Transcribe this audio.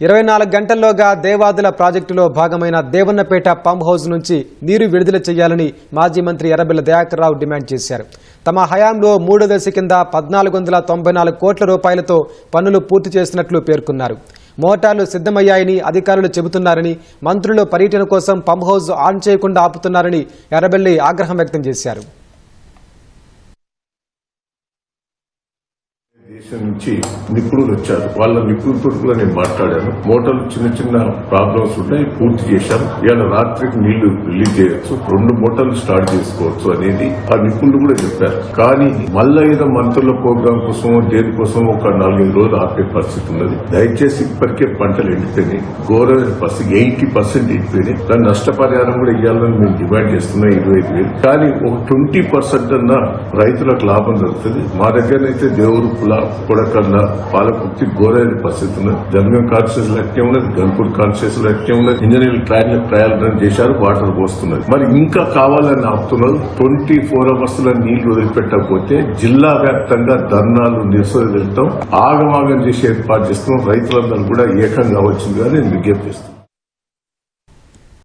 24 గంటల్లోగా దేవాదుల ప్రాజెక్టులో భాగమైన Devannapeta pump house నుంచి నీరు విడుదల చేయాలని మాజీ మంత్రి ఎర్రబెల్లి దయాకర్ రావు డిమాండ్ చేశారు. తమ హయాంలో 3వ దశ కింద 1494 కోట్ల రూపాయలతో పనులు పూర్తి చేసినట్లు పేర్కొన్నారు. మోటార్లు సిద్ధమయ్యాయని అధికారులు చెబుతున్నారని, మంత్రుల పర్యటన కోసం పంప్ హౌస్ ఆన్ చేయకుండా ఆపుతున్నారని ఎర్రబెల్లి ఆగ్రహం వ్యక్తం చేశారు. దేశం నుంచి నిపుణులు వచ్చారు. వాళ్ళ నిపుణులతో కూడా నేను మాట్లాడాను. మోటార్లు చిన్న చిన్న ప్రాబ్లమ్స్ ఉన్నాయి, పూర్తి చేశాం. ఇవాళ రాత్రికి నీళ్లు రిలీజ్ చేయొచ్చు, 2 మోటార్లు స్టార్ట్ చేసుకోవచ్చు అనేది ఆ నిపుణులు కూడా చెప్పారు. కానీ మళ్ళా ఏదో మంత్రుల ప్రోగ్రాం కోసం దేనికోసం ఒక 4-5 రోజులు ఆపే పరిస్థితి ఉన్నది. దయచేసి ఇప్పటికే పంటలు ఎండిపోయినాయి, ఘోరమైన పరిస్థితి 80% ఎండిపోయినాయి. దాని నష్టపరిహారం కూడా ఇవ్వాలని మేము డిమాండ్ చేస్తున్నాం 25,000. కానీ ఒక 20% అన్న రైతులకు లాభం జరుగుతుంది. మా దగ్గరనైతే దేవుడు కొడకన్నా పాలకుర్తి ఘోరైన పరిస్థితి ఉన్నది. జనగం కాన్స్టిట్యూషన్ అట్టే ఉన్నది, గన్పూర్ కాన్స్టిట్యూషన్ అట్టే ఉన్నది. ఇంజనీరింగ్ ట్రయల్ రన్ చేశారు, వాటర్ పోస్తున్నది. మరి ఇంకా కావాలని ఆపుతున్నారు. 24 hours నీళ్లు వదిలిపెట్టకపోతే జిల్లా వ్యాప్తంగా ధర్నాలు, నిరసన వెళ్తాం, ఆగమాగం చేసి ఏర్పాటు చేస్తున్నాం. రైతులందరూ కూడా ఏకంగా వచ్చిందిగా నేను విజ్ఞప్తిస్తున్నాను.